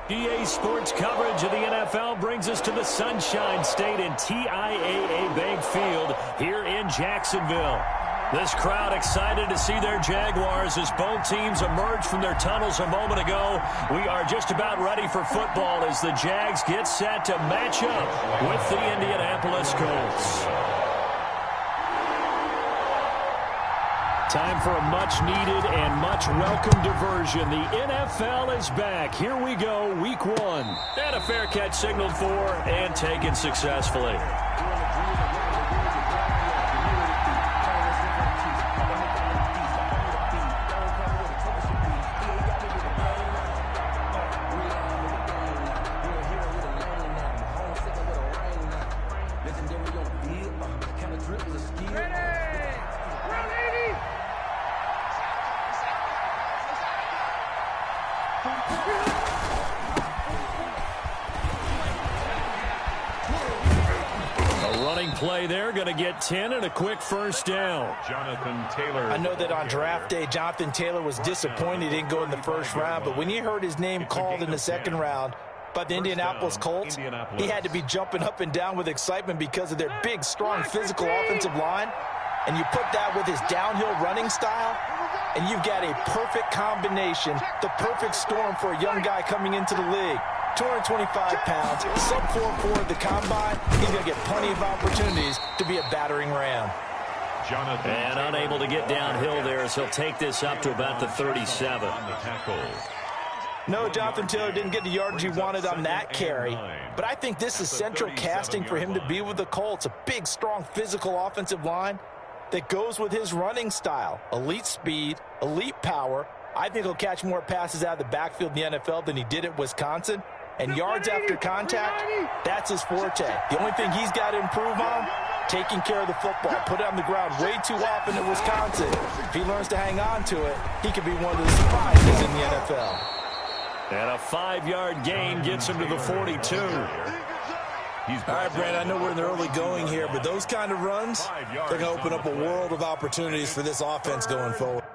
GA Sports coverage of the NFL brings us to the Sunshine State and TIAA Bank Field here in Jacksonville. This crowd excited to see their Jaguars as both teams emerge from their tunnels a moment ago. We are just about ready for football as the Jags get set to match up with the Indianapolis Colts. Time for a much-needed and much-welcome diversion. The NFL is back. Here we go, Week 1. And a fair catch signaled for and taken successfully. Play there, going to get 10 and a quick first down. Jonathan Taylor. I know that on draft day, Jonathan Taylor was disappointed he didn't go in the first round, but when he heard his name called in the second round by the Indianapolis Colts, he had to be jumping up and down with excitement because of their big, strong, physical offensive line. And you put that with his downhill running style, and you've got a perfect combination, the perfect storm for a young guy coming into the league. 225 pounds, sub 4.4 at the combine. He's going to get plenty of opportunities to be a battering ram. Jonathan and unable to get downhill there as he'll take this up to about the 37. No, Jonathan Taylor didn't get the yardage he wanted on that carry. But I think this is central casting for him to be with the Colts. A big, strong, physical offensive line that goes with his running style. Elite speed, elite power. I think he'll catch more passes out of the backfield in the NFL than he did at Wisconsin. And yards after contact, that's his forte. The only thing he's got to improve on, taking care of the football. Put it on the ground way too often at Wisconsin. If he learns to hang on to it, he could be one of the surprises in the NFL. And a 5-yard gain gets him to the 42. All right, Brandon, I know we're in the early going here, but those kind of runs, they're going to open up a world of opportunities for this offense going forward.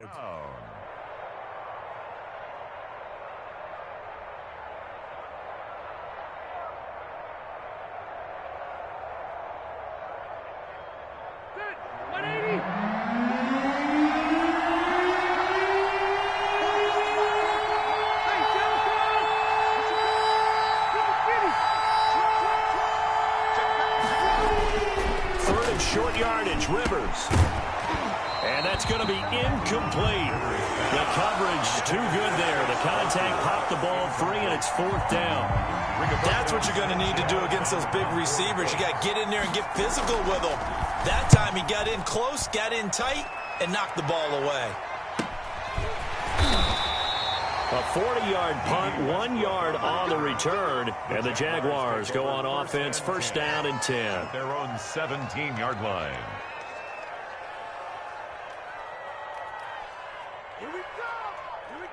Oh. Third and short yardage, Rivers. And that's going to be incomplete. The coverage too good there. The contact popped the ball free, and it's fourth down. That's what you're going to need to do against those big receivers. You got to get in there and get physical with them. That time he got in close, got in tight, and knocked the ball away. A 40-yard punt, 1 yard on the return, and the Jaguars go on offense, first down and 10. At their own 17-yard line. Here we go! Here we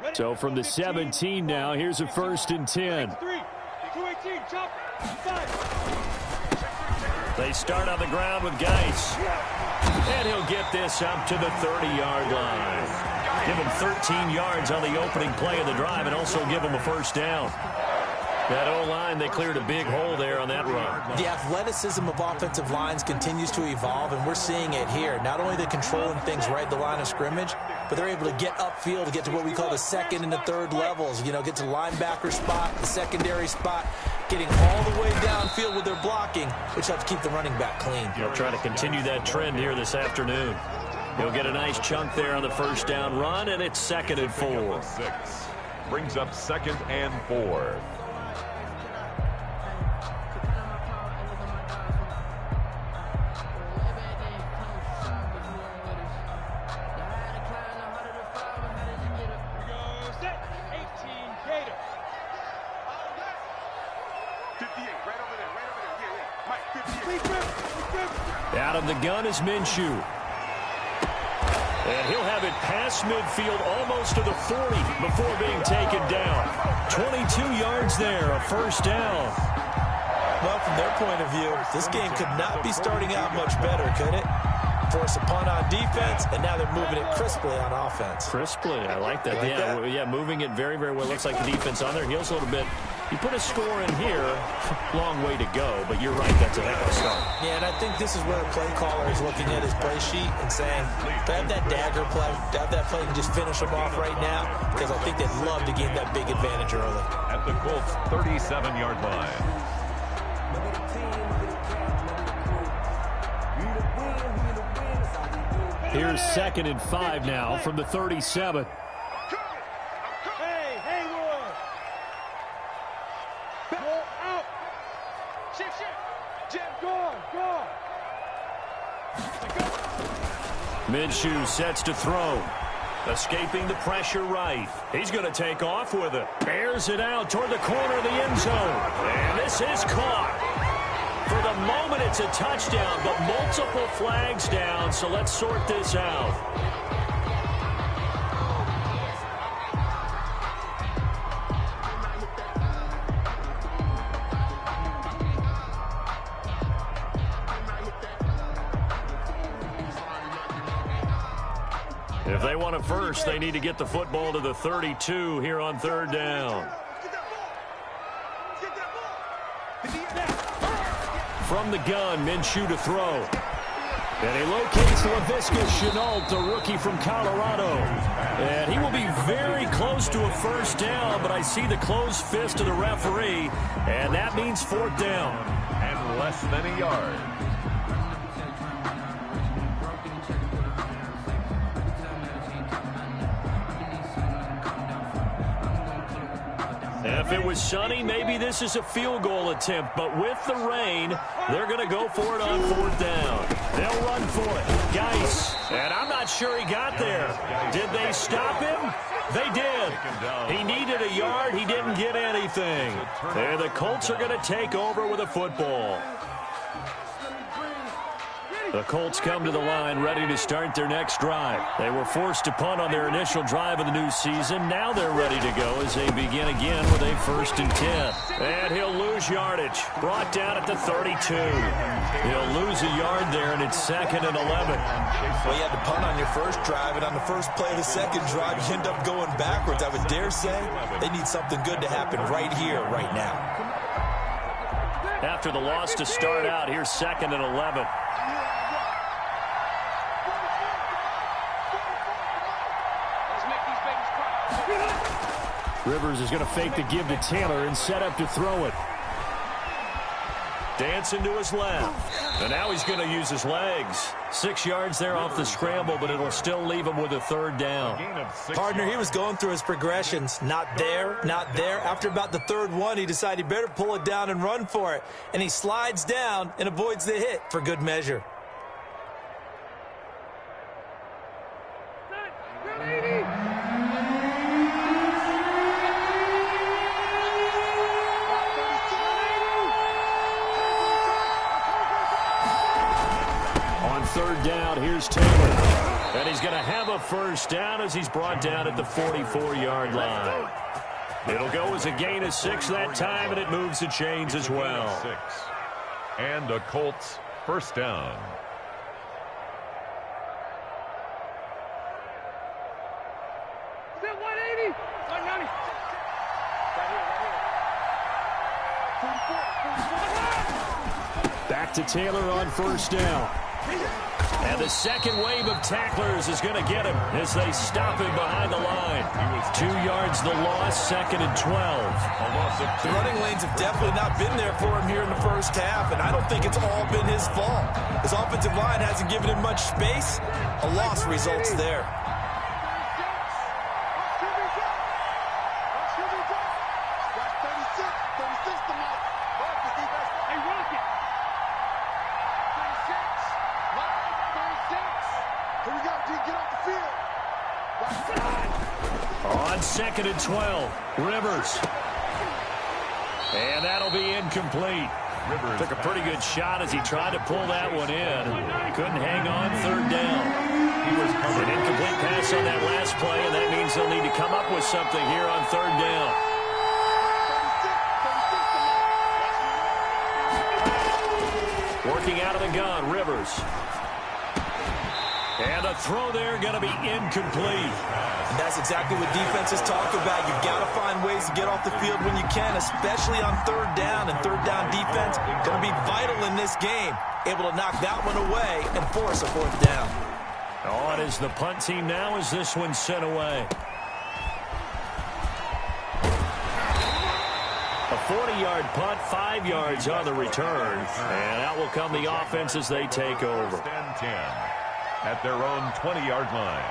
go! So from the 17 now, here's a first and 10. 218, chop, 5. They start on the ground with Geis. And he'll get this up to the 30-yard line. Give him 13 yards on the opening play of the drive and also give him a first down. That O-line, they cleared a big hole there on that run. The athleticism of offensive lines continues to evolve, and we're seeing it here. Not only they're controlling things right at the line of scrimmage, but they're able to get upfield to get to what we call the second and the third levels. You know, get to the linebacker spot, the secondary spot, getting all the way downfield with their blocking, which helps keep the running back clean. He'll try to continue that trend here this afternoon. He'll get a nice chunk there on the first down run, and it's 2nd and 4. 6. Brings up 2nd and 4. Out of the gun is Minshew. And he'll have it past midfield almost to the 40 before being taken down. 22 yards there, a first down. Well, from their point of view, this game could not be starting out much better, could it? Force a punt on defense, and now they're moving it crisply on offense. Crisply, I like that. Yeah, moving it very, very well. Looks like the defense on their heels a little bit. You put a score in here, long way to go, but you're right, that's a heck of a start. Yeah, and I think this is where a play caller is looking at his play sheet and saying, to have that dagger play, to have that play and just finish them off right now, because I think they'd love to gain that big advantage early. At the Colts' 37-yard line. Here's 2nd and 5 now from the 37. Minshew sets to throw. Escaping the pressure right. He's going to take off with it. Airs it out toward the corner of the end zone. And this is caught. For the moment, it's a touchdown, but multiple flags down, so let's sort this out. If they want a first, they need to get the football to the 32 here on 3rd down. From the gun, Minshew to throw. And he locates Laviska Shenault, the rookie from Colorado. And he will be very close to a first down, but I see the closed fist of the referee, and that means 4th down. And less than a yard. If it was sunny, maybe this is a field goal attempt, but with the rain, they're going to go for it on 4th down. They'll run for it. Geis, and I'm not sure he got there. Did they stop him? They did. He needed a yard. He didn't get anything. And the Colts are going to take over with a football. The Colts come to the line ready to start their next drive. They were forced to punt on their initial drive of the new season. Now they're ready to go as they begin again with a 1st and 10. And he'll lose yardage. Brought down at the 32. He'll lose a yard there, and it's 2nd and 11. Well, you had to punt on your first drive, and on the first play of the second drive, you end up going backwards. I would dare say they need something good to happen right here, right now. After the loss to start out, here's 2nd and 11. Rivers is going to fake the give to Taylor and set up to throw it. Dancing to his left. And now he's going to use his legs. 6 yards there off the scramble, but it'll still leave him with a third down. Partner, he was going through his progressions. Not there, not there. After about the third one, he decided he better pull it down and run for it. And he slides down and avoids the hit for good measure. Third down, here's Taylor. And he's going to have a first down as he's brought down at the 44-yard line. It'll go as a gain of 6 that time, and it moves the chains as well. 6. And the Colts first down. Is that 180? 190. Back to Taylor on first down. And the second wave of tacklers is going to get him as they stop him behind the line. 2 yards the loss, 2nd and 12. The running lanes have definitely not been there for him here in the first half, and I don't think it's all been his fault. His offensive line hasn't given him much space. A loss results there. On 2nd and 12, Rivers. And that'll be incomplete. Rivers took a pretty good shot as he tried to pull that one in. Couldn't hang on, third down. An incomplete pass on that last play, and that means they'll need to come up with something here on third down. Working out of the gun, Rivers. And the throw there going to be incomplete. And that's exactly what defenses talk about. You've got to find ways to get off the field when you can, especially on third down. And third down defense going to be vital in this game. Able to knock that one away and force a fourth down. On is the punt team now as this one's sent away. A 40-yard punt, 5 yards on the return. And out will come the offense as they take over. 10 at their own 20-yard line.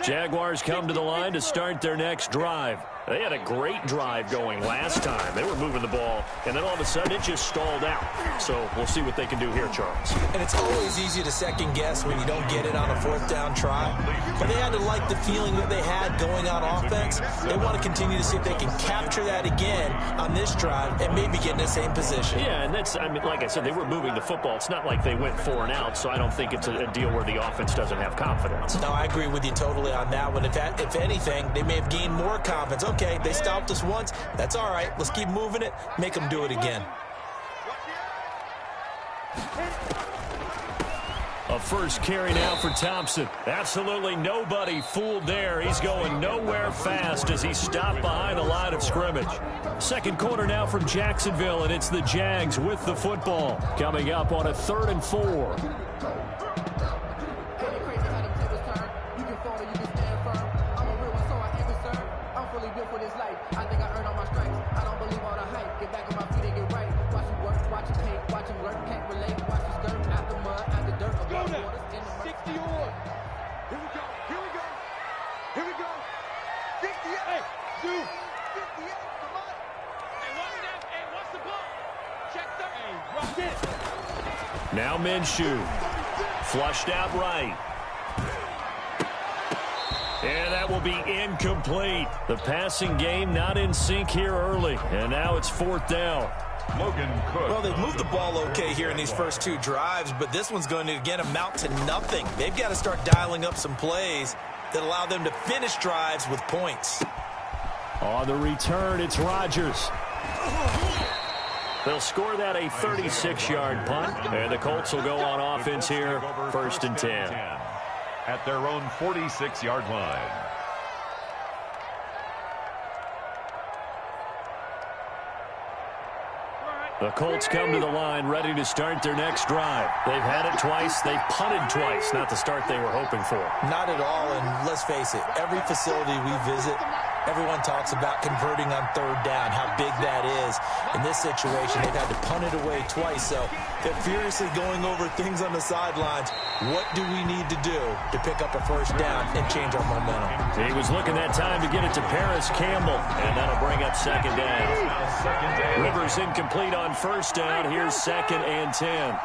Jaguars come to the line to start their next drive. They had a great drive going last time. They were moving the ball, and then all of a sudden it just stalled out. So we'll see what they can do here, Charles. And it's always easy to second guess when you don't get it on a fourth down try. But they had to like the feeling that they had going on offense. They want to continue to see if they can capture that again on this drive and maybe get in the same position. Yeah, and that's, I mean, like I said, they were moving the football. It's not like they went 4 and out, so I don't think it's a deal where the offense doesn't have confidence. No, I agree with you totally on that one. If anything, they may have gained more confidence. Okay, they stopped us once. That's all right. Let's keep moving it. Make them do it again. A first carry now for Thompson. Absolutely nobody fooled there. He's going nowhere fast as he stopped behind the line of scrimmage. Second quarter now from Jacksonville, and it's the Jags with the football. Coming up on a 3rd and 4. Now Minshew, flushed out right. And that will be incomplete. The passing game not in sync here early. And now it's 4th down. Logan Cook. Well, they've moved the ball okay here in these first 2 drives, but this one's going to, again, amount to nothing. They've got to start dialing up some plays that allow them to finish drives with points. On the return, it's Rodgers. They'll score that a 36-yard punt, and the Colts will go on offense here, 1st and 10. At their own 46-yard line. The Colts come to the line ready to start their next drive. They've had it twice. They've punted twice. Not the start they were hoping for. Not at all, and let's face it, every facility we visit, everyone talks about converting on third down, how big that is. In this situation, they've had to punt it away twice, so they're furiously going over things on the sidelines. What do we need to do to pick up a first down and change our momentum? He was looking that time to get it to Paris Campbell, and that'll bring up second down. Rivers incomplete on first down. Here's 2nd and 10.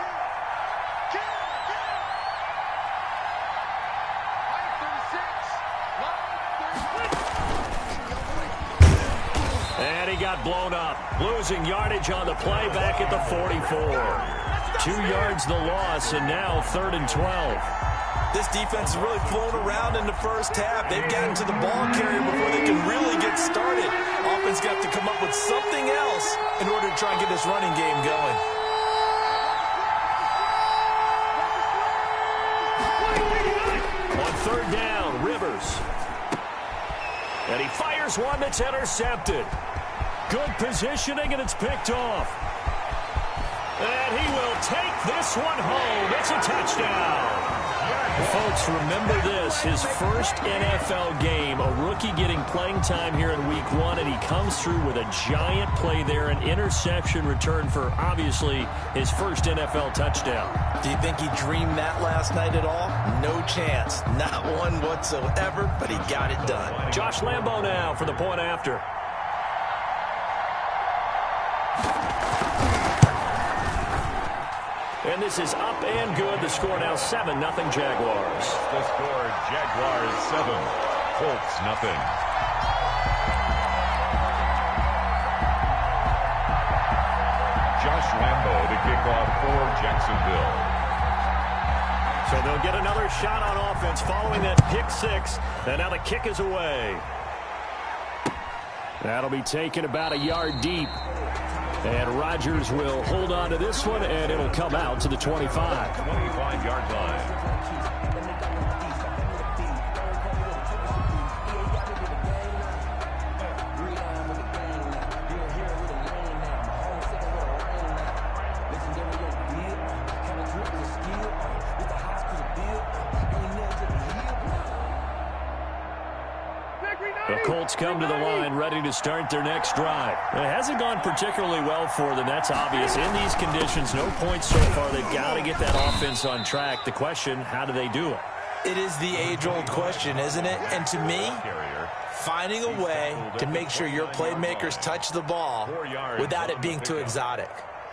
And he got blown up, losing yardage on the play back at the 44. 2 yards the loss, and now 3rd and 12. This defense has really flown around in the first half. They've gotten to the ball carrier before they can really get started. Offense got to come up with something else in order to try and get this running game going. On 3rd down, Rivers. And he fires one that's intercepted. Good positioning, and it's picked off. And he will take this one home. It's a touchdown. Folks, remember this, his first NFL game, a rookie getting playing time here in week 1, and he comes through with a giant play there, an interception return for, obviously, his first NFL touchdown. Do you think he dreamed that last night at all? No chance. Not one whatsoever, but he got it done. Josh Lambo now for the point after. And this is up and good. The score now 7-0 Jaguars. The score, Jaguars 7, Colts 0. Josh Lambo to kick off for Jacksonville. So they'll get another shot on offense following that pick 6. And now the kick is away. That'll be taken about a yard deep. And Rodgers will hold on to this one, and it'll come out to the 25. 25-yard line. The Colts come to the line ready to start their next drive. It hasn't gone particularly well for them. That's obvious. In these conditions, no points so far. They've got to get that offense on track. The question, how do they do it? It is the age-old question, isn't it? And to me, finding a way to make sure your playmakers touch the ball without it being too exotic.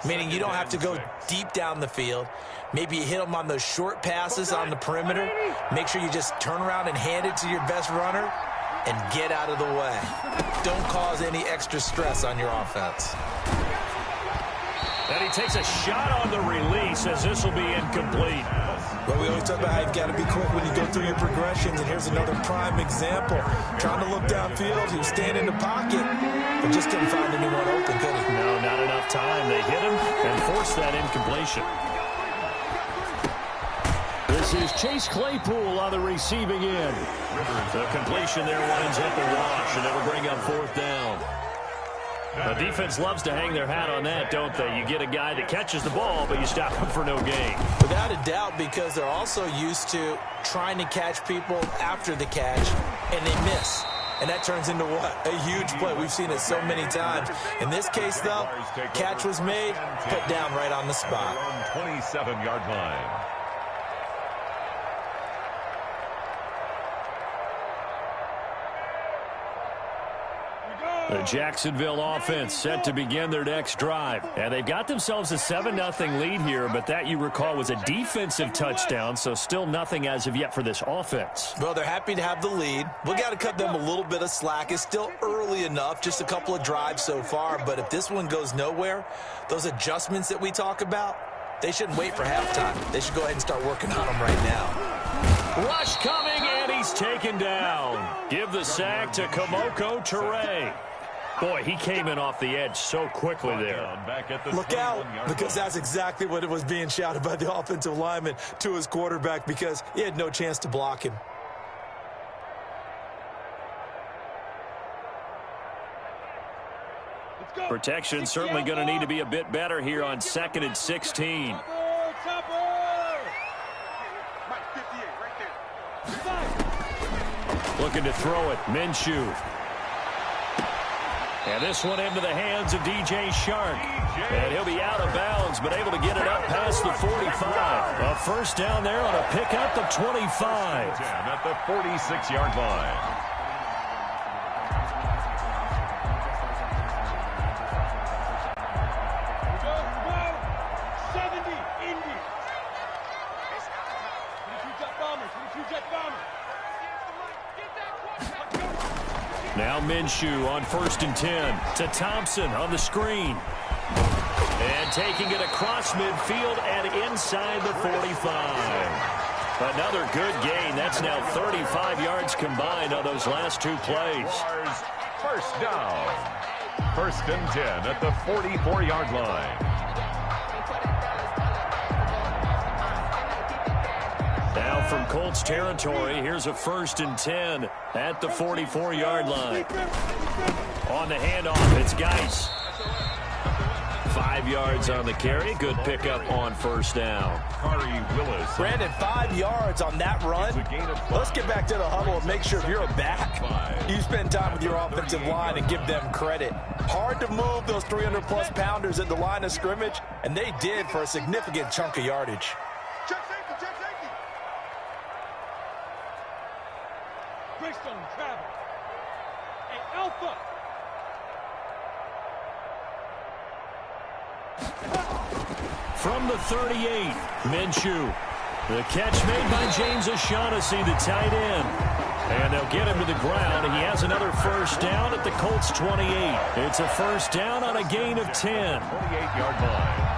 Meaning you don't have to go deep down the field. Maybe you hit them on those short passes on the perimeter. Make sure you just turn around and hand it to your best runner and get out of the way. Don't cause any extra stress on your offense. And he takes a shot on the release as this will be incomplete. Well, we always talk about how you've got to be quick when you go through your progressions, and here's another prime example. Trying to look downfield, he was standing in the pocket, but just couldn't find anyone open, could he? No, not enough time. They hit him and forced that incompletion. This is Chase Claypool on the receiving end. The completion there winds up a wash, and it'll bring up 4th down. The defense loves to hang their hat on that, don't they? You get a guy that catches the ball, but you stop him for no gain. Without a doubt, because they're also used to trying to catch people after the catch, and they miss. And that turns into what? A huge play. We've seen it so many times. In this case, though, catch was made, put down right on the spot. 27-yard line. The Jacksonville offense set to begin their next drive. And they've got themselves a 7-0 lead here, but that, you recall, was a defensive touchdown, so still nothing as of yet for this offense. Well, they're happy to have the lead. We got to cut them a little bit of slack. It's still early enough, just a couple of drives so far, but if this one goes nowhere, those adjustments that we talk about, they shouldn't wait for halftime. They should go ahead and start working on them right now. Rush coming, and he's taken down. Give the sack to Kamoko Toure. Boy, he came in off the edge so quickly there. Look out, because that's exactly what it was being shouted by the offensive lineman to his quarterback, because he had no chance to block him. Let's go. Protection certainly going to need to be a bit better here on 2nd and 16. Looking to throw it. Minshew. And this one into the hands of DJ Shark. And he'll be out of bounds, but able to get it up past the 45. A first down there on a pickup of 25. At the 46-yard line. Now Minshew on 1st and 10 to Thompson on the screen. And taking it across midfield and inside the 45. Another good gain. That's now 35 yards combined on those last 2 plays. First down. 1st and 10 at the 44-yard line. Now from Colts territory, here's a 1st and 10 at the 44-yard line. On the handoff, it's Geis. 5 yards on the carry. Good pickup on 1st down. Willis. Brandon, 5 yards on that run. Let's get back to the huddle and make sure if you're a back, you spend time with your offensive line and give them credit. Hard to move those 300-plus pounders at the line of scrimmage, and they did for a significant chunk of yardage. Greystone, travel. Hey, Alpha. From the 38, Minshew. The catch made by James O'Shaughnessy, the tight end. And they'll get him to the ground. He has another first down at the Colts 28. It's a first down on a gain of 10. 28-yard line.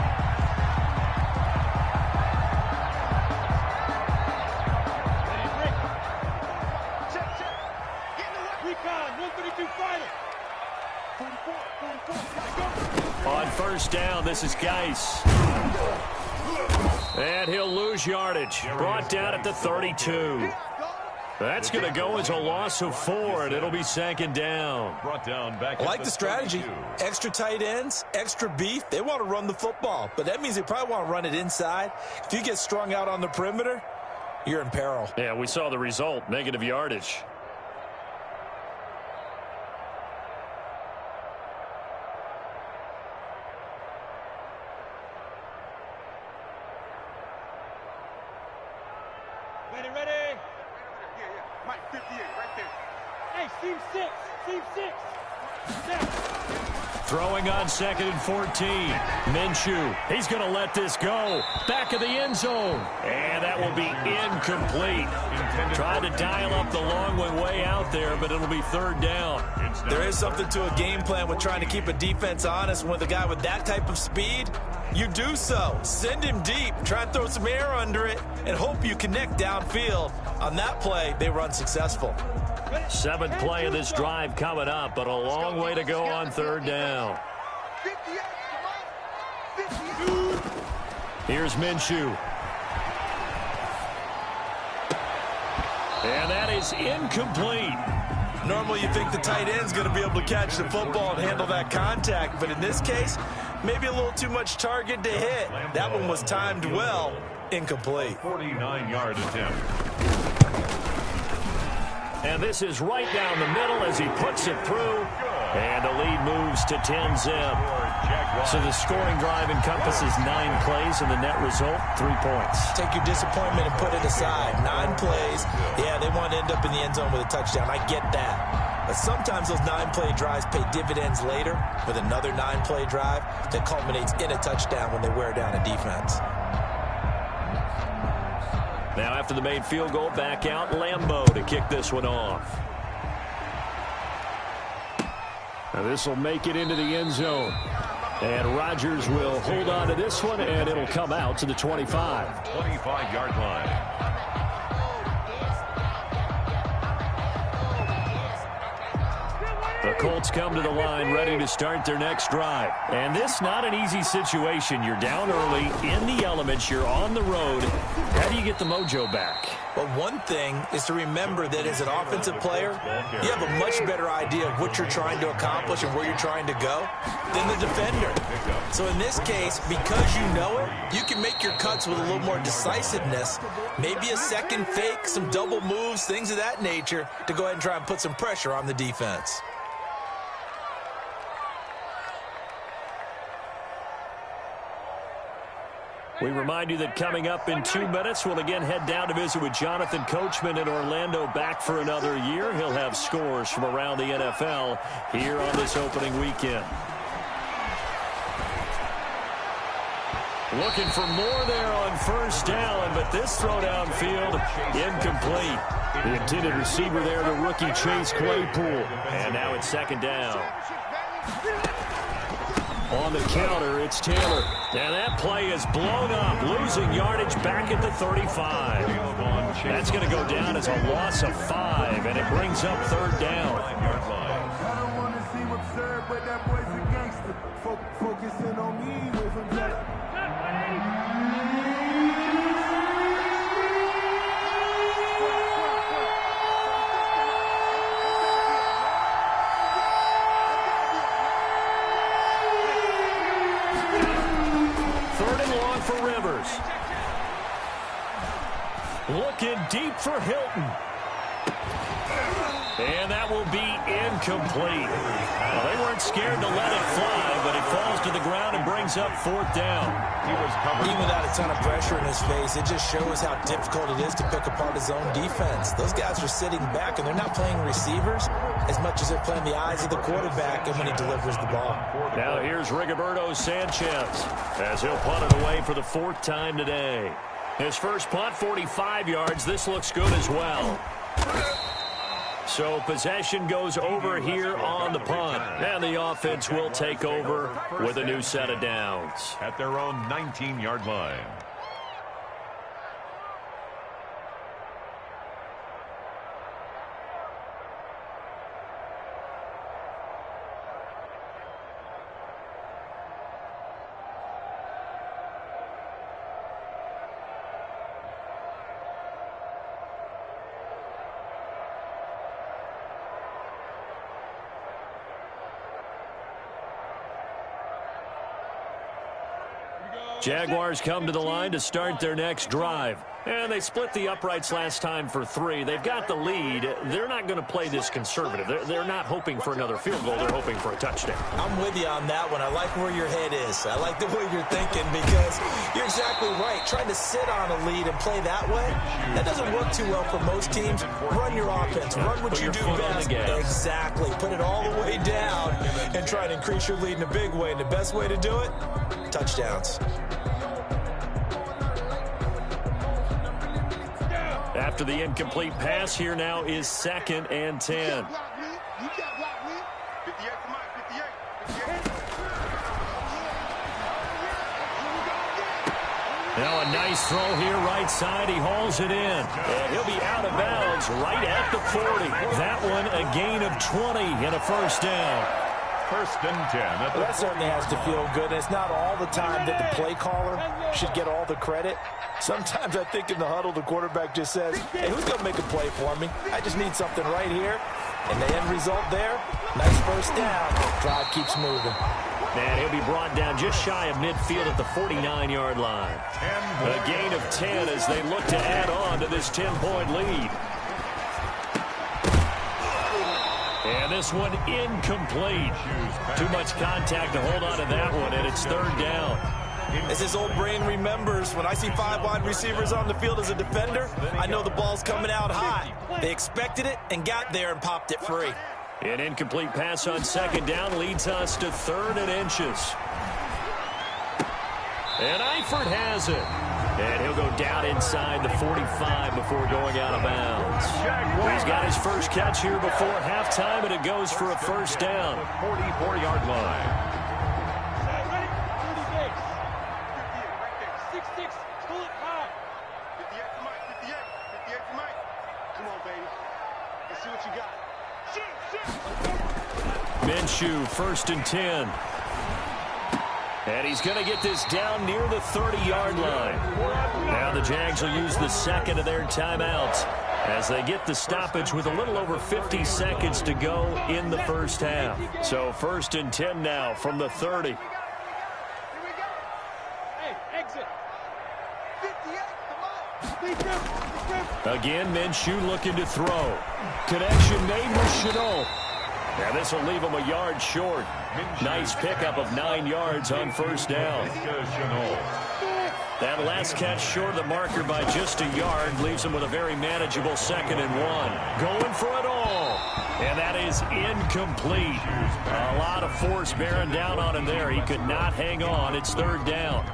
On 1st down, this is Geis. And he'll lose yardage. Brought down at the 32. That's going to go as a loss of 4, and it'll be 2nd down. Brought down back. I like the strategy. Extra tight ends, extra beef. They want to run the football, but that means they probably want to run it inside. If you get strung out on the perimeter, you're in peril. Yeah, we saw the result, negative yardage. Ready. Mike, 58, right there. Hey, seam 6. Throwing on 2nd and 14. Minshew, he's going to let this go. Back of the end zone. And that will be incomplete. Tried to dial up the long one way out there, but it'll be 3rd down. There is something to a game plan with trying to keep a defense honest. With a guy with that type of speed, you do so. Send him deep. Try and throw some air under it and hope you connect downfield. On that play, they run successful. 7th play of this drive coming up, but a long way to go on 3rd down. Here's Minshew. And that is incomplete. Normally you think the tight end's going to be able to catch the football and handle that contact, but in this case, maybe a little too much target to hit. That one was timed well, incomplete. 49-yard attempt. And this is right down the middle as he puts it through. And the lead moves to 10-zip. So the scoring drive encompasses 9 plays, and the net result, 3 points. Take your disappointment and put it aside. 9 plays. Yeah, they want to end up in the end zone with a touchdown. I get that. But sometimes those 9-play drives pay dividends later with another 9-play drive that culminates in a touchdown when they wear down a defense. Now after the made field goal, back out Lambeau to kick this one off. Now this will make it into the end zone. And Rodgers will hold on to this one, and it'll come out to the 25. 25-yard line. The Colts come to the line ready to start their next drive. And this not an easy situation. You're down early, in the elements, you're on the road. How do you get the mojo back? Well, one thing is to remember that as an offensive player, you have a much better idea of what you're trying to accomplish and where you're trying to go than the defender. So in this case, because you know it, you can make your cuts with a little more decisiveness, maybe a second fake, some double moves, things of that nature, to go ahead and try and put some pressure on the defense. We remind you that coming up in 2 minutes, we'll again head down to visit with Jonathan Coachman in Orlando, back for another year. He'll have scores from around the NFL here on this opening weekend. Looking for more there on first down, but this throw downfield incomplete. The intended receiver there, the rookie Chase Claypool. And now it's second down. On the counter, it's Taylor. And that play is blown up, losing yardage back at the 35. That's going to go down as a loss of 5, and it brings up third down. I don't want to seem absurd, but that boy's a gangster. Focusing on me, away from that. For Rivers. Looking deep for Hilton. And that will be incomplete. Well, they weren't scared to let it fly, but it falls to the ground and brings up fourth down. Even without a ton of pressure in his face, it just shows how difficult it is to pick apart his own defense. Those guys are sitting back, and they're not playing receivers as much as they're playing the eyes of the quarterback and when he delivers the ball. Now here's Rigoberto Sanchez as he'll punt it away for the 4th time today. His first punt, 45 yards. This looks good as well. So possession goes over here on the punt. And the offense will take over with a new set of downs. At their own 19-yard line. Jaguars come to the line to start their next drive. And they split the uprights last time for 3. They've got the lead. They're not going to play this conservative. They're not hoping for another field goal. They're hoping for a touchdown. I'm with you on that one. I like where your head is. I like the way you're thinking because you're exactly right. Trying to sit on a lead and play that way, that doesn't work too well for most teams. Run your offense. Run what you do best. Exactly. Put it all the way down and try to increase your lead in a big way. And the best way to do it, touchdowns. After the incomplete pass, here now is 2nd and 10. Now a nice throw here right side. He hauls it in. And he'll be out of bounds right at the 40. That one a gain of 20 and a first down. 1st and 10. Well, that certainly has to feel good. It's not all the time that the play caller should get all the credit. Sometimes I think in the huddle, the quarterback just says, hey, who's going to make a play for me? I just need something right here. And the end result there, nice first down. Drive keeps moving. And he'll be brought down just shy of midfield at the 49-yard line. A gain of 10 as they look to add on to this 10-point lead. And this one incomplete. Too much contact to hold on to that one, and it's 3rd down. As his old brain remembers, when I see 5 wide receivers on the field as a defender, I know the ball's coming out high. They expected it and got there and popped it free. An incomplete pass on 2nd down leads us to 3rd and inches. And Eifert has it. And he'll go down inside the 45 before going out of bounds. He's got his first catch here before halftime, and it goes for a first down. 44-yard line. Minshew, 1st and 10. And he's going to get this down near the 30-yard line. Now the Jags will use the second of their timeouts as they get the stoppage with a little over 50 seconds to go in the first half. So 1st and 10 now from the 30. Again, Minshew looking to throw. Connection made with Chenault. And this will leave him a yard short. Nice pickup of 9 yards on 1st down. That last catch short of the marker by just a yard leaves him with a very manageable 2nd and 1. Going for it all. And that is incomplete. A lot of force bearing down on him there. He could not hang on. It's 3rd down.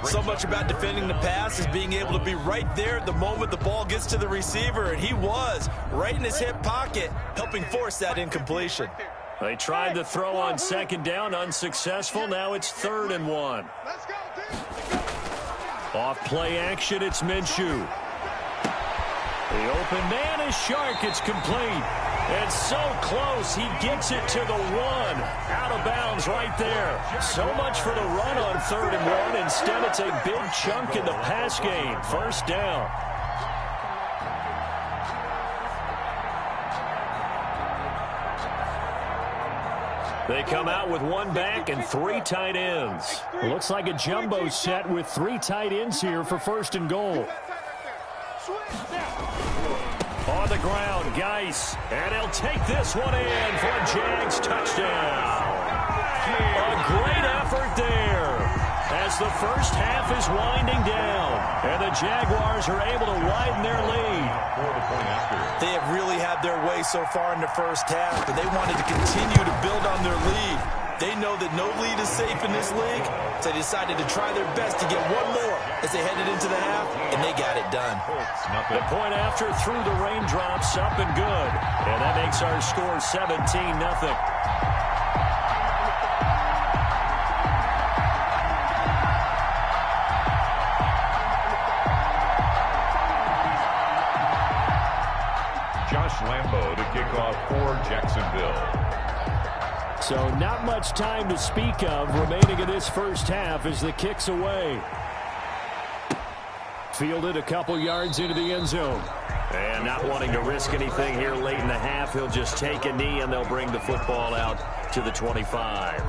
So much about defending the pass is being able to be right there at the moment the ball gets to the receiver, and he was right in his hip pocket, helping force that incompletion. They tried to throw on 2nd down, unsuccessful. Now it's 3rd and 1. Off play action, it's Minshew. The open man is Shark. It's complete. And so close, he gets it to the 1. Out of bounds right there. So much for the run on 3rd and 1. Instead, it's a big chunk in the pass game. 1st down. They come out with 1 back and 3 tight ends. Looks like a jumbo set with 3 tight ends here for 1st and goal. On the ground, Geis, and he'll take this one in for a Jags touchdown. A great effort there as the first half is winding down, and the Jaguars are able to widen their lead. They have really had their way so far in the first half, but they wanted to continue to build on their lead. They know that no lead is safe in this league, so they decided to try their best to get one more as they headed into the half, and they got it done. The point after through the raindrops, up and good. And that makes our score 17-0. Josh Lambo to kick off for Jacksonville. So not much time to speak of remaining in this first half as the kick's away. Fielded a couple yards into the end zone. And not wanting to risk anything here late in the half, he'll just take a knee and they'll bring the football out to the 25.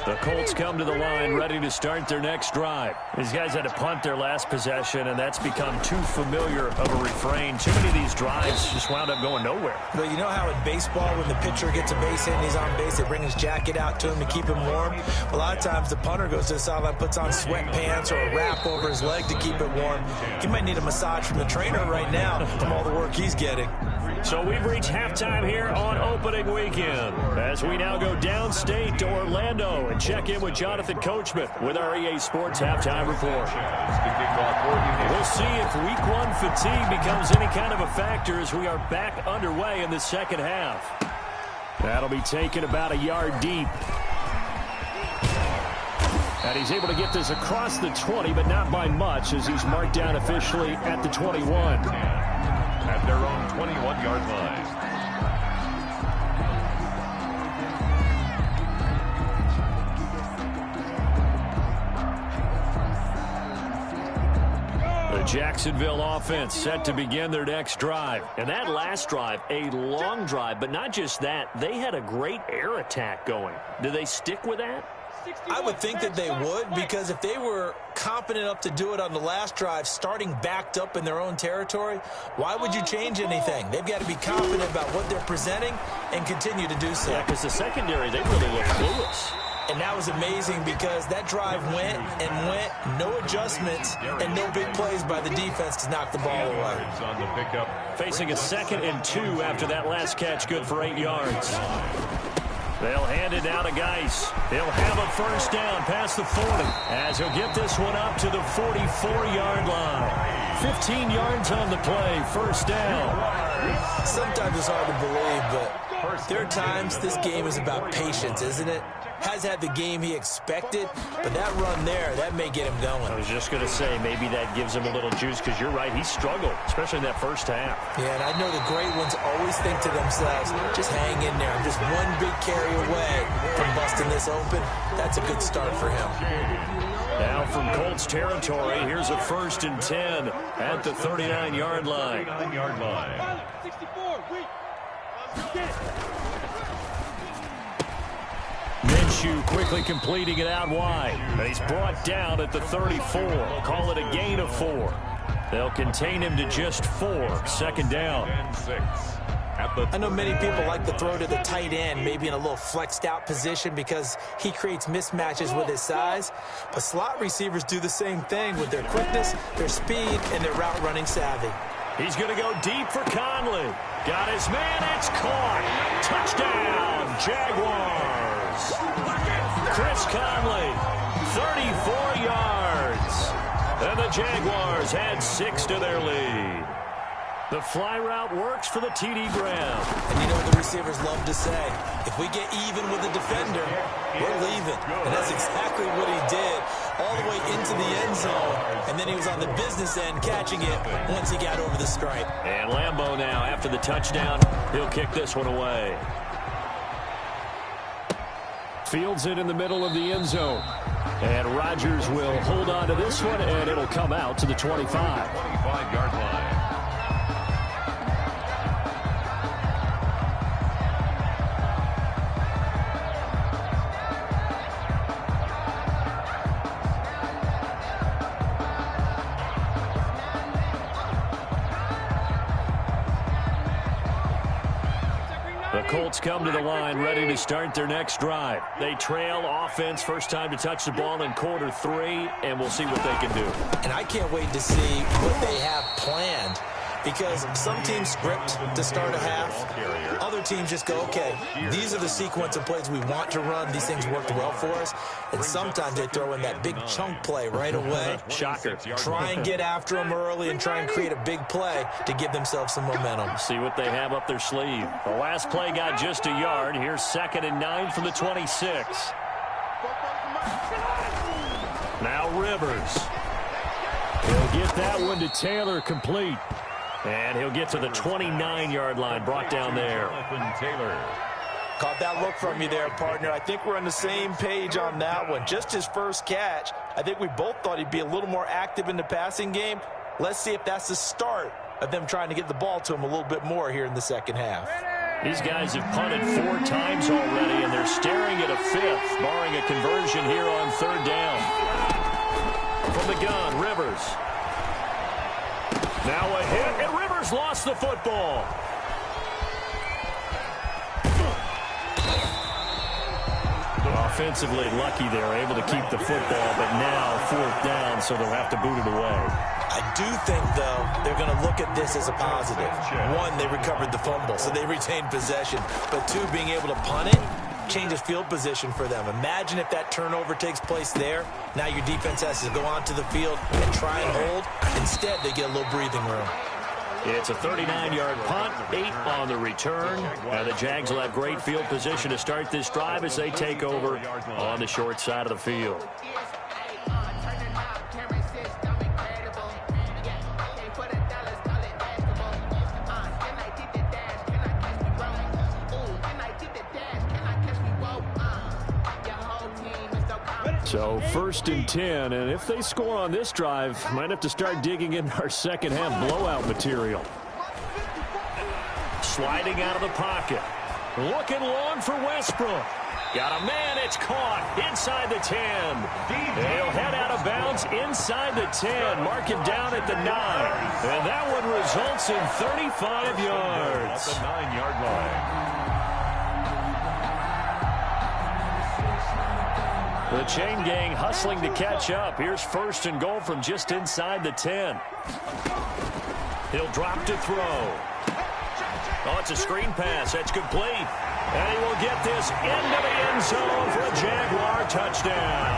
The Colts come to the line ready to start their next drive. These guys had to punt their last possession, and that's become too familiar of a refrain. Too many of these drives just wound up going nowhere. But you know how in baseball, when the pitcher gets a base hit and he's on base, they bring his jacket out to him to keep him warm? A lot of times the punter goes to the sideline, puts on sweatpants or a wrap over his leg to keep it warm. He might need a massage from the trainer right now from all the work he's getting. So we've reached halftime here on opening weekend as we now go downstate to Orlando and check in with Jonathan Coachman with our EA Sports Halftime Report. We'll see if Week 1 fatigue becomes any kind of a factor as we are back underway in the second half. That'll be taken about a yard deep. And he's able to get this across the 20, but not by much as he's marked down officially at the 21. At their own 21-yard line. The Jacksonville offense set to begin their next drive. And that last drive, a long drive, but not just that. They had a great air attack going. Do they stick with that? I would think that they would, because if they were confident enough to do it on the last drive, starting backed up in their own territory, why would you change anything? They've got to be confident about what they're presenting and continue to do so. Yeah, because the secondary, they really look clueless. And that was amazing because that drive went and went, no adjustments, and no big plays by the defense to knock the ball away. On the pickup. Facing a 2nd and 2 after that last catch, good for 8 yards. They'll hand it down to Geis. He'll have a first down past the 40 as he'll get this one up to the 44-yard line. 15 yards on the play, first down. Sometimes it's hard to believe, but there are times this game is about patience, isn't it? has had the game he expected, but that run there, that may get him going. I was just going to say, maybe that gives him a little juice, because you're right, he struggled, especially in that first half. Yeah, and I know the great ones always think to themselves, just hang in there. I'm just one big carry away from busting this open. That's a good start for him. Now from Colts territory, here's a 1st and 10 at the 39-yard line. 39-yard line. 64, wait. Get it. Minshew quickly completing it out wide. And he's brought down at the 34. Call it a gain of 4. They'll contain him to just 4. 2nd down. 10-6. I know many people like to throw to the tight end, maybe in a little flexed out position because he creates mismatches with his size. But slot receivers do the same thing with their quickness, their speed, and their route running savvy. He's going to go deep for Conley. Got his man. It's caught. Touchdown, Jaguars. Chris Conley, 34 yards. And the Jaguars add 6 to their lead. The fly route works for the TD Brown. And you know what the receivers love to say? If we get even with the defender, we're leaving. And that's exactly what he did, all the way into the end zone. And then he was on the business end catching it once he got over the stripe. And Lambeau now, after the touchdown, he'll kick this one away. Fields it in the middle of the end zone. And Rodgers will hold on to this one, and it'll come out to the 25. 25-yard line. Colts come to the line ready to start their next drive. They trail offense, first time to touch the ball in quarter 3, and we'll see what they can do. And I can't wait to see what they have planned, because some teams script to start a half. Other teams just go, okay, these are the sequence of plays we want to run. These things worked well for us. And sometimes they throw in that big chunk play right away. Shocker. Try and get after them early and try and create a big play to give themselves some momentum. See what they have up their sleeve. The last play got just a yard. Here's 2nd and 9 from the 26. Now Rivers. He'll get that one to Taylor complete. And he'll get to the 29-yard line, brought down there. Taylor. Caught that look from you there, partner. I think we're on the same page on that one. Just his first catch. I think we both thought he'd be a little more active in the passing game. Let's see if that's the start of them trying to get the ball to him a little bit more here in the second half. These guys have punted 4 times already, and they're staring at a 5th, barring a conversion here on 3rd down. From the gun, Rivers. Now a hit, and Rivers lost the football. Offensively lucky they're able to keep the football, but now 4th down, so they'll have to boot it away. I do think, though, they're going to look at this as a positive. 1, they recovered the fumble, so they retained possession. But 2, being able to punt it changes field position for them. Imagine if that turnover takes place there. Now your defense has to go onto the field and try and hold. Instead, they get a little breathing room. It's a 39-yard punt, 8 on the return. And the Jags will have great field position to start this drive as they take over on the short side of the field. So 1st and 10, and if they score on this drive, might have to start digging in our second half blowout material. Sliding out of the pocket. Looking long for Westbrook. Got a man, it's caught inside the 10. He'll head out of bounds inside the 10. Mark him down at the 9. And that one results in 35 yards. At the 9-yard line. The chain gang hustling to catch up. Here's 1st and goal from just inside the 10. He'll drop to throw. Oh, it's a screen pass. That's complete. And he will get this into the end zone for a Jaguar touchdown.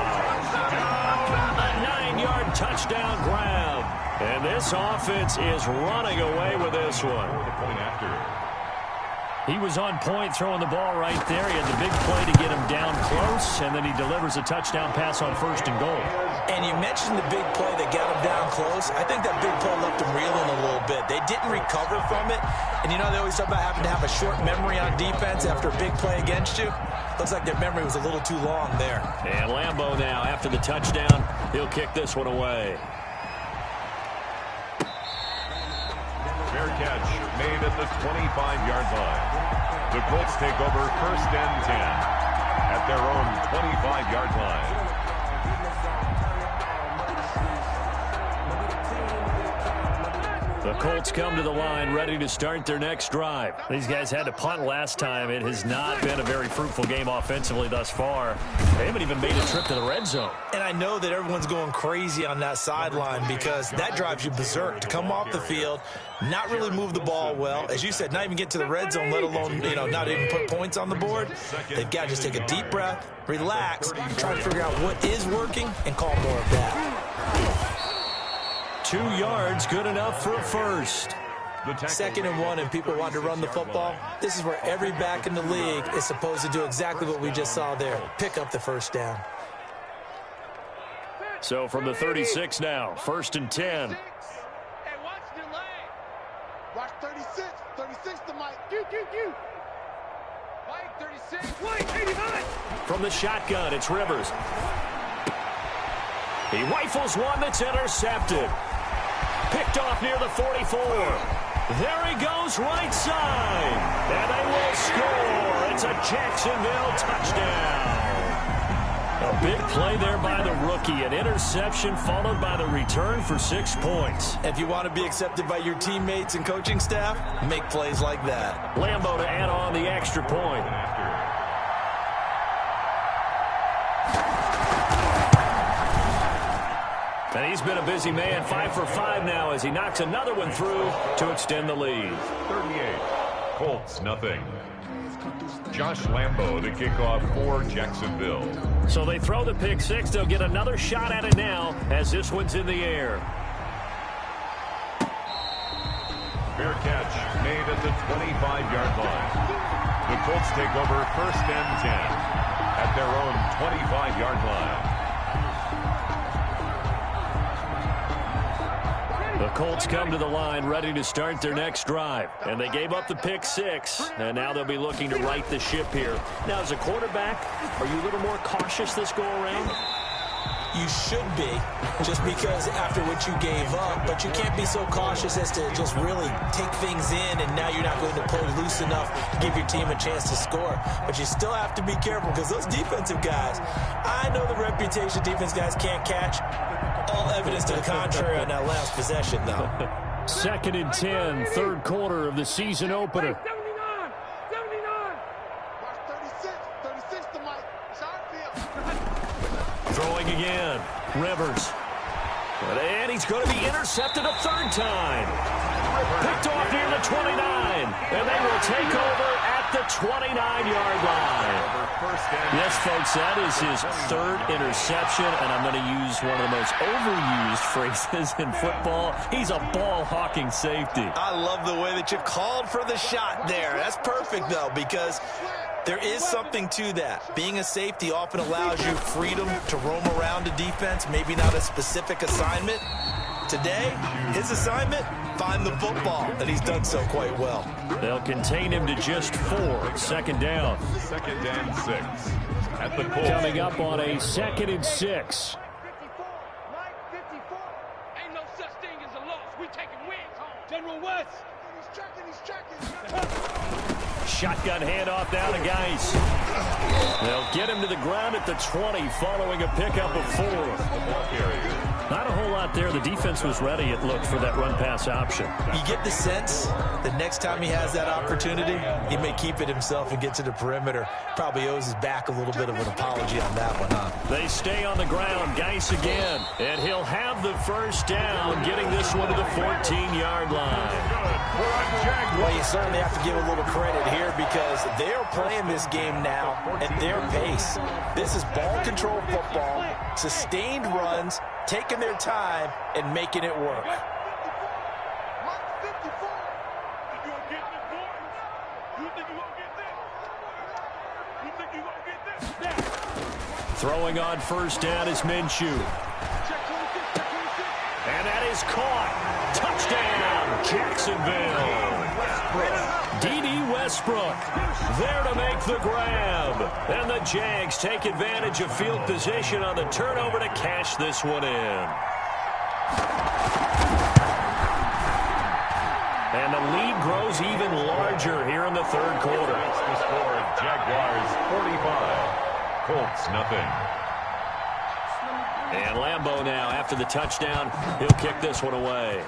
A 9-yard touchdown grab. And this offense is running away with this one. He was on point throwing the ball right there. He had the big play to get him down close, and then he delivers a touchdown pass on 1st and goal. And you mentioned the big play that got him down close. I think that big play left him reeling a little bit. They didn't recover from it. And you know they always talk about having to have a short memory on defense after a big play against you. Looks like their memory was a little too long there. And Lambeau now, after the touchdown, he'll kick this one away. Fair catch made at the 25-yard line. The Colts take over 1st and 10 at their own 25-yard line. The Colts come to the line ready to start their next drive. These guys had to punt last time. It has not been a very fruitful game offensively thus far. They haven't even made a trip to the red zone. And I know that everyone's going crazy on that sideline because that drives you berserk to come off the field, not really move the ball well. As you said, not even get to the red zone, let alone, not even put points on the board. They've got to just take a deep breath, relax, try to figure out what is working, and call more of that. 2 yards, good enough for a first. 2nd and 1, and people want to run the football. This is where every back in the league is supposed to do exactly what we just saw there. Pick up the first down. So from the 36 now, 1st and 10. Hey, watch the lane. Watch 36. 36 to Mike. You. Mike, 36. Mike, 89. From the shotgun, it's Rivers. He rifles one that's intercepted. Picked off near the 44. There he goes right side. And they will score. It's a Jacksonville touchdown. A big play there by the rookie. An interception followed by the return for 6 points. If you want to be accepted by your teammates and coaching staff, make plays like that. Lambeau to add on the extra point. And he's been a busy man, 5 for 5 now as he knocks another one through to extend the lead. 38, Colts nothing. Josh Lambeau to kick off for Jacksonville. So they throw the pick 6. They'll get another shot at it now as this one's in the air. Fair catch made at the 25-yard line. The Colts take over 1st and 10 at their own 25-yard line. The Colts come to the line ready to start their next drive. And they gave up the pick 6. And now they'll be looking to right the ship here. Now, as a quarterback, are you a little more cautious this go-around? You should be, just because after what you gave up. But you can't be so cautious as to just really take things in, and now you're not going to play loose enough to give your team a chance to score. But you still have to be careful because those defensive guys, I know the reputation defense guys can't catch. All evidence to the contrary on that last possession, though. 2nd and 10, 3rd quarter of the season opener. 79. Watch 36. 36 to Mike. It's our field. Throwing again. Rivers. And he's going to be intercepted a 3rd time. Picked off near the 29. And they will take over at the 29-yard line. Yes, folks, that is his 3rd interception, and I'm going to use one of the most overused phrases in football. He's a ball-hawking safety. I love the way that you called for the shot there. That's perfect, though, because there is something to that. Being a safety often allows you freedom to roam around a defense, maybe not a specific assignment. Today, his assignment, find the football, and he's done so quite well. They'll contain him to just 4. 2nd down. 2nd and 6 at the Colts. Coming up on a 2nd and 6. 54. Mike, 54. Ain't no such thing as a loss. We taking wins home. General West. He's tracking. Shotgun handoff down to Geis. They'll get him to the ground at the 20 following a pickup of 4. Not a whole lot there. The defense was ready, it looked, for that run-pass option. You get the sense that next time he has that opportunity, he may keep it himself and get to the perimeter. Probably owes his back a little bit of an apology on that one, huh? They stay on the ground. Geis again. And he'll have the first down, getting this one to the 14-yard line. Well, you certainly have to give a little credit here because they're playing this game now at their pace. This is ball control football, sustained runs, taking their time and making it work. Mike, 54. You are getting important. You think you Throwing on first down is Minshew. And that is caught. Touchdown, Jacksonville. D.D. Westbrook there to make the grab. And the Jags take advantage of field position on the turnover to cash this one in. And the lead grows even larger here in the third quarter. That's the score. Jaguars 45. Colts nothing. And Lambeau now, after the touchdown, he'll kick this one away.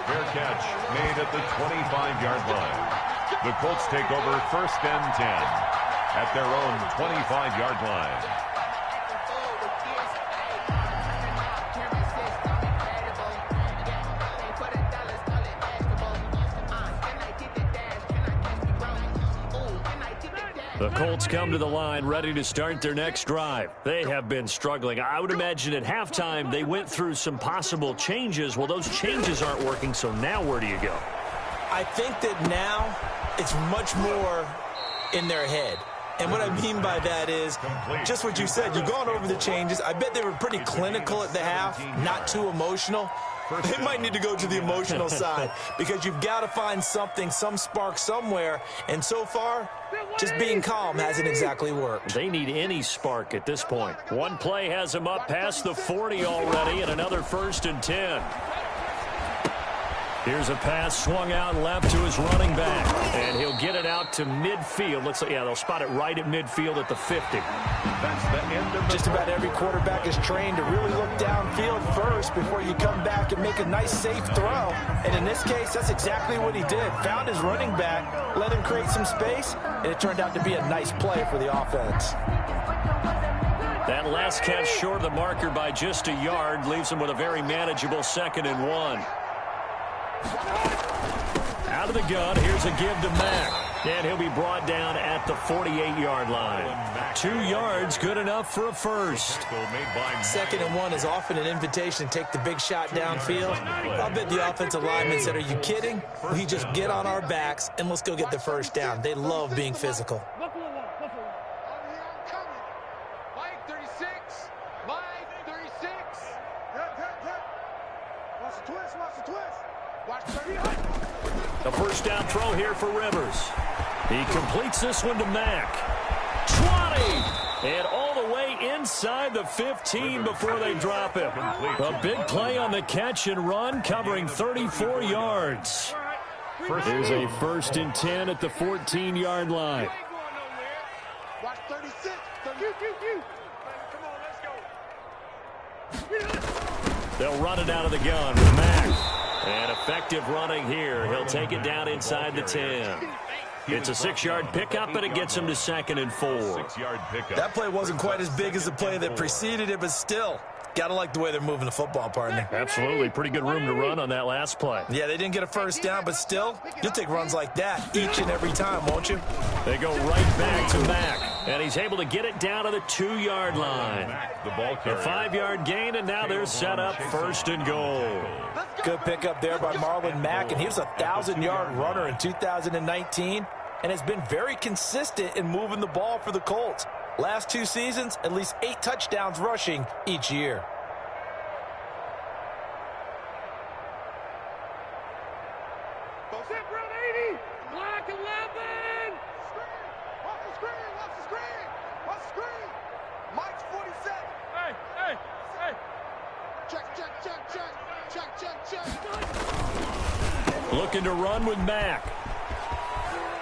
Fair catch made at the 25-yard line. The Colts take over first and 10 at their own 25-yard line. The Colts come to the line ready to start their next drive. They have been struggling. I would imagine at halftime they went through some possible changes. Well, those changes aren't working, so now where do you go? I think that now it's much more in their head. And what I mean by that is just what you said. You've gone over the changes. I bet they were pretty clinical at the half, not too emotional. They might need to go to the emotional side because you've got to find something, some spark somewhere. And so far, just being calm hasn't exactly worked. They need any spark at this point. One play has them up past the 40 already, and another first and 10. Here's a pass swung out left to his running back, and he'll get it out to midfield. Looks like, yeah, they'll spot it right at midfield at the 50. That's the end of the Just about every quarterback is trained to really look downfield first before you come back and make a nice, safe throw. And in this case, that's exactly what he did. Found his running back, let him create some space, and it turned out to be a nice play for the offense. That last catch short of the marker by just a yard leaves him with a very manageable 2nd and 1. Out of the gun, here's a give to Mack. And he'll be brought down at the 48-yard line. 2 yards, good enough for a first. 2nd and 1 is often an invitation to take the big shot downfield. I'll bet the offensive lineman said, are you kidding? We just get on our backs and let's go get the first down. They love being physical. Mike 36. Mike 36. Watch the twist. Watch the twist. Watch 30. The first down throw here for Rivers. He completes this one to Mack. 20! And all the way inside the 15 before they drop him. A big play on the catch and run, covering 34 yards. Here's a first and 10 at the 14-yard line. Watch 36. 30. Come on, let's go. They'll run it out of the gun with Mack. And effective running here. He'll take it down inside the 10. It's a 6-yard pickup, but it gets him to 2nd and 4. 6-yard pickup. That play wasn't quite as big as the play that preceded it, but still, got to like the way they're moving the football, partner. Absolutely. Pretty good room to run on that last play. Yeah, they didn't get a first down, but still, you'll take runs like that each and every time, won't you? They go right back to Mack, and he's able to get it down to the 2-yard line. The ball A 5-yard gain, and now they're set up 1st and goal. Good pickup there by Marlon Mack, and he was a 1,000-yard runner in 2019 and has been very consistent in moving the ball for the Colts. Last 2 seasons, at least 8 touchdowns rushing each year. Zip round 80. Black 11. Watch the screen. Watch the screen. Watch the screen. Mike's 47. Hey. Check. Looking to run with Mack.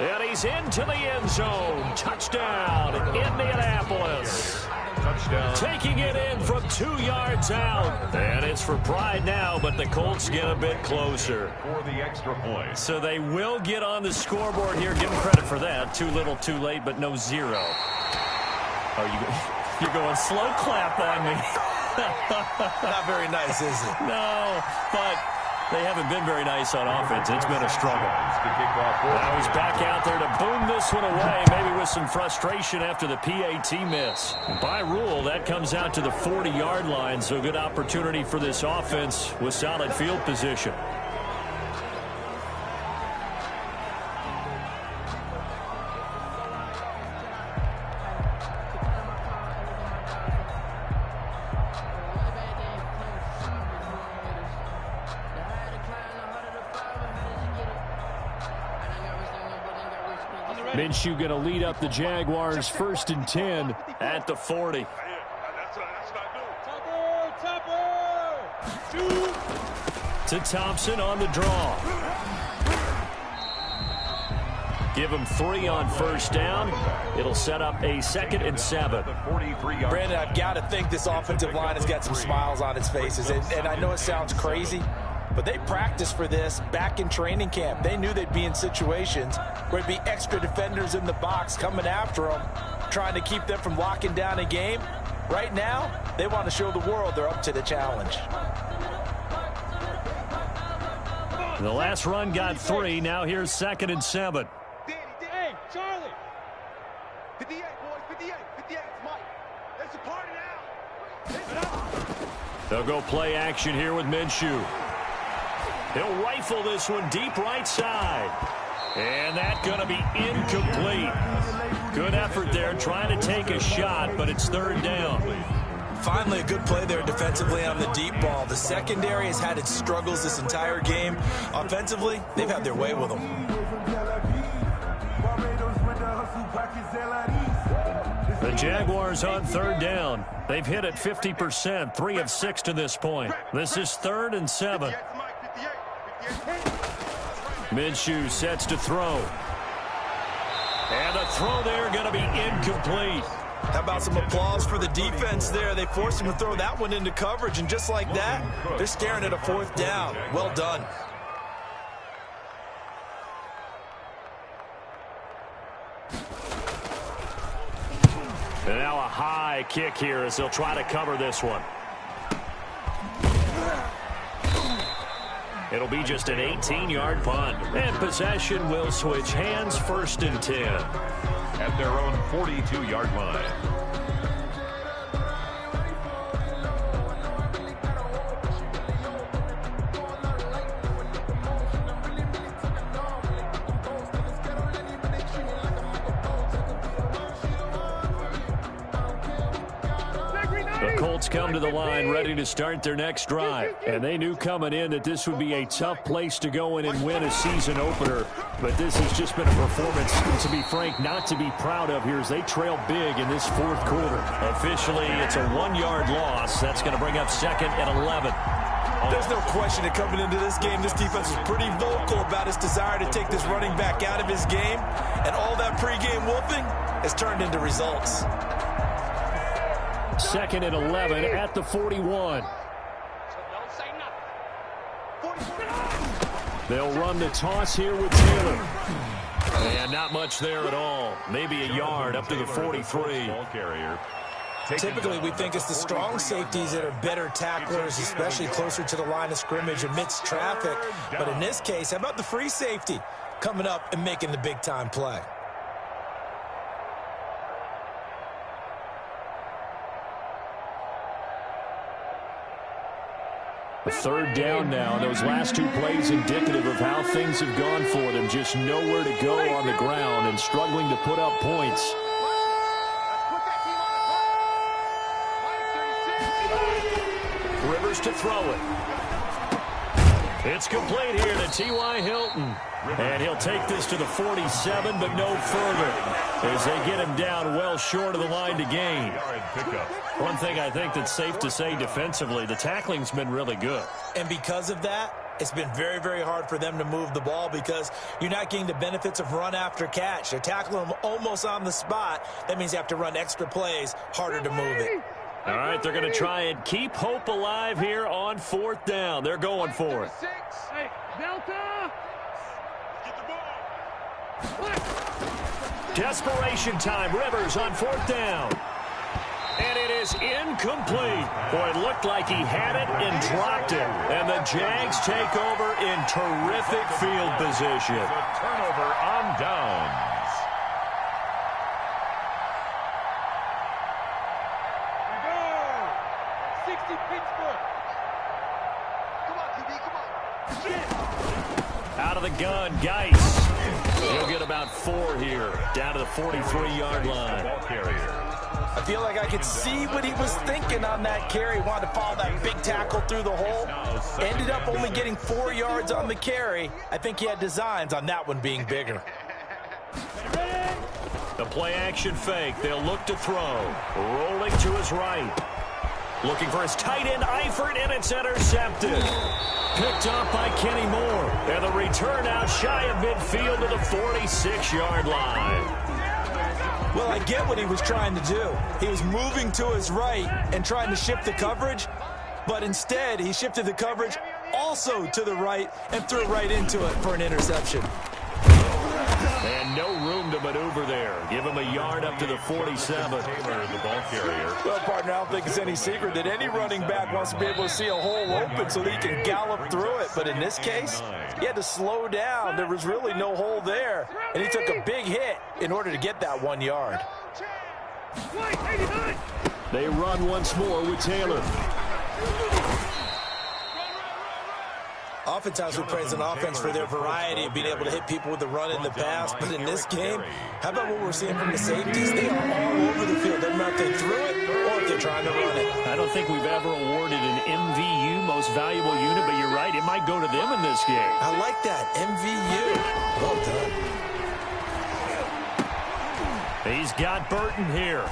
And he's into the end zone. Touchdown, Indianapolis. touchdown. Taking it in from 2 yards out. And it's for pride now, but the Colts get a bit closer. For the extra point. So they will get on the scoreboard here. Give them credit for that. Too little, too late, but no zero. Oh, you're going slow clap on me. Not very nice, is it? No, but they haven't been very nice on offense. It's been a struggle. Now he's back out there to boom this one away, maybe with some frustration after the PAT miss. By rule, that comes out to the 40-yard line, so good opportunity for this offense with solid field position. Minshew going to lead up the Jaguars 1st and 10 at the 40. To Thompson on the draw. Give him 3 on 1st down. It'll set up a 2nd and 7. Brandon, I've got to think this offensive line has got some smiles on its faces. And I know it sounds crazy, but they practiced for this back in training camp. They knew they'd be in situations where there'd be extra defenders in the box coming after them, trying to keep them from locking down a game. Right now, they want to show the world they're up to the challenge. The last run got 3. Now here's 2nd and 7. Hey, Charlie. 58, boys, 58, 58, Mike. Let's party now. They'll go play action here with Minshew. He'll rifle this one deep right side. And that's going to be incomplete. Good effort there trying to take a shot, but it's 3rd down. Finally, a good play there defensively on the deep ball. The secondary has had its struggles this entire game. Offensively, they've had their way with them. The Jaguars on 3rd down. They've hit it 50%, 3 of 6 to this point. This is 3rd and 7. Minshew sets to throw. And the throw there going to be incomplete. How about some applause for the defense there? They forced him to throw that one into coverage, and just like that, they're staring at a 4th down. Well done. And now a high kick here as they'll try to cover this one. It'll be just an 18-yard punt. And possession will switch hands, 1st and 10. At their own 42-yard line. The Colts come to the line ready to start their next drive. And they knew coming in that this would be a tough place to go in and win a season opener. But this has just been a performance, to be frank, not to be proud of here as they trail big in this 4th quarter. Officially, it's a 1-yard loss. That's going to bring up 2nd and 11. There's no question that coming into this game, this defense was pretty vocal about its desire to take this running back out of his game. And all that pregame whooping has turned into results. 2nd and 11 at the 41. They'll run the toss here with Taylor. And not much there at all. Maybe a yard up to the 43. Typically, we think it's the strong safeties that are better tacklers, especially closer to the line of scrimmage amidst traffic. But in this case, how about the free safety coming up and making the big-time play? A 3rd down now. Those last 2 plays indicative of how things have gone for them. Just nowhere to go on the ground and struggling to put up points. Rivers to throw it. It's complete here to T.Y. Hilton. And he'll take this to the 47, but no further, as they get him down well short of the line to gain. One thing I think that's safe to say defensively, the tackling's been really good. And because of that, it's been very, very hard for them to move the ball because you're not getting the benefits of run after catch. They're tackling them almost on the spot. That means you have to run extra plays, harder to move it. All right, they're going to try and keep hope alive here on 4th down. They're going for it. Hey, Delta! Get the ball! Desperation time. Rivers on 4th down. And it is incomplete. Boy, it looked like he had it and dropped it. And the Jags take over in terrific field position. The turnover on downs. Out of the gun, Geis. He'll get about 4 here, down to the 43-yard line. I feel like I could see what he was thinking on that carry. Wanted to follow that big tackle through the hole. Ended up only getting 4 yards on the carry. I think he had designs on that one being bigger. The play action fake. They'll look to throw. Rolling to his right. Looking for his tight end, Eifert, and it's intercepted. Picked up by Kenny Moore. And the return out shy of midfield to the 46-yard line. Well, I get what he was trying to do. He was moving to his right and trying to shift the coverage, but instead he shifted the coverage also to the right and threw right into it for an interception. And no room to maneuver there. Give him a yard up to the 47. Taylor, the ball carrier. Well, partner, I don't think it's any secret that any running back wants to be able to see a hole open so that he can gallop through it. But in this case, he had to slow down. There was really no hole there, and he took a big hit in order to get that 1 yard. They run once more with Taylor. Oftentimes we praise an offense for their variety of being able to hit people with the run and the pass, but in this game, how about what we're seeing from the safeties? They are all over the field. Doesn't matter if they threw it or if they're trying to run it. I don't think we've ever awarded an MVU, most valuable unit, but you're right, it might go to them in this game. I like that, MVU. Well done. He's got Burton here.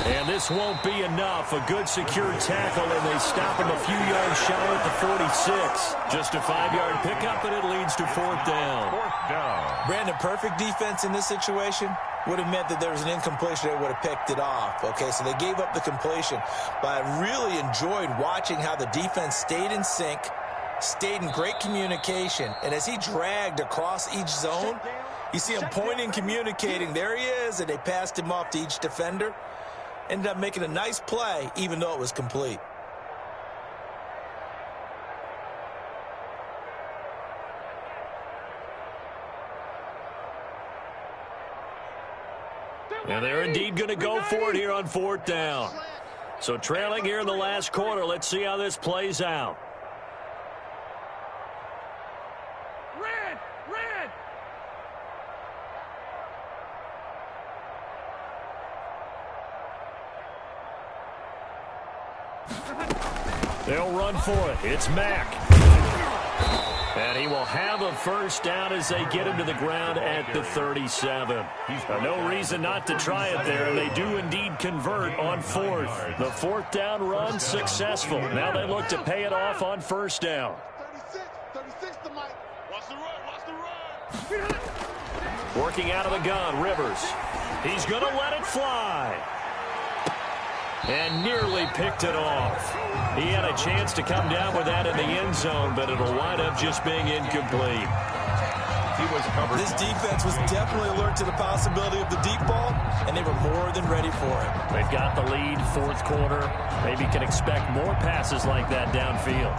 And this won't be enough. A good secure tackle, and they stop him a few yards shy at the 46. Just a 5-yard pickup, and it leads to fourth down. Fourth down. Brandon, perfect defense in this situation would have meant that there was an incompletion. They would have picked it off. Okay, so they gave up the completion. But I really enjoyed watching how the defense stayed in sync, stayed in great communication. And as he dragged across each zone, you see him pointing, communicating. There he is, and they passed him off to each defender. Ended up making a nice play, even though it was complete. And they're indeed going to go for it here on fourth down. So trailing here in the last quarter, let's see how this plays out. Red! Red! They'll run for it. It's Mack. And he will have a first down as they get him to the ground at the 37. No reason not to try it there, and they do indeed convert on fourth. The fourth down run successful. Now they look to pay it off on first down. 36 to Mike. Watch the run, watch the run. Working out of the gun, Rivers. He's going to let it fly. And nearly picked it off. He had a chance to come down with that in the end zone, but it'll wind up just being incomplete. He was covered. This defense was definitely alert to the possibility of the deep ball, and they were more than ready for it. They've got the lead, fourth quarter. Maybe can expect more passes like that downfield.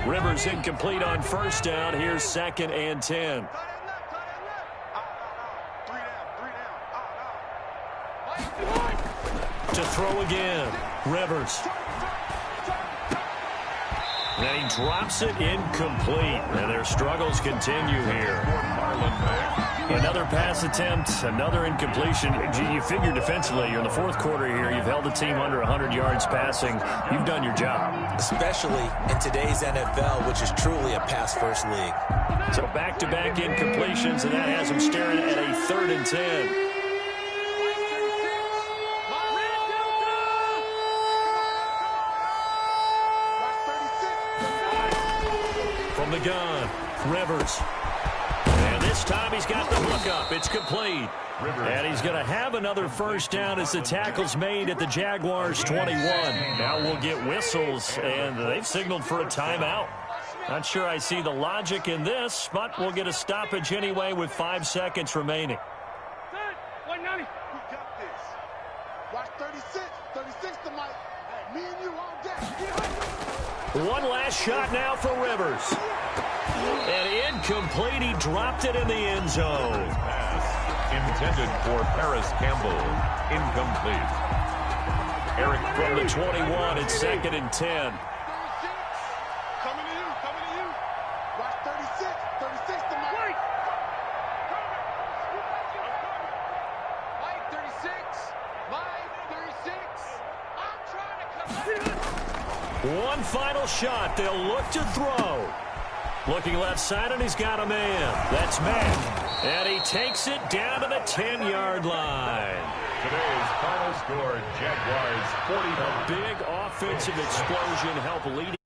Rivers incomplete on first down. Here's 2nd and 10. To throw again, Rivers. And he drops it incomplete. And their struggles continue here. Another pass attempt, another incompletion. You figure defensively, you're in the fourth quarter here. You've held the team under 100 yards passing. You've done your job. Especially in today's NFL, which is truly a pass-first league. So back-to-back incompletions, and that has them staring at a 3rd and 10. From the gun, Rivers. And this time he's got the hook up. It's complete. And he's going to have another first down as the tackle's made at the Jaguars' 21. Now we'll get whistles, and they've signaled for a timeout. Not sure I see the logic in this, but we'll get a stoppage anyway with 5 seconds remaining. 190. We got this. Watch 36. 36 to Mike. Me and you all day. One last shot now for Rivers. And incomplete. He dropped it in the end zone. Pass intended for Paris Campbell. Incomplete. Eric from the 21. It's 2nd and 10. Coming to you. Coming to you. Watch 36. 36 to Mike. Mike 36. Mike 36. I'm trying to come. One final shot. They'll look to throw. Looking left side, and he's got a man. That's Mack. And he takes it down to the 10-yard line. Today's final score, Jaguars 40. A big offensive explosion help lead.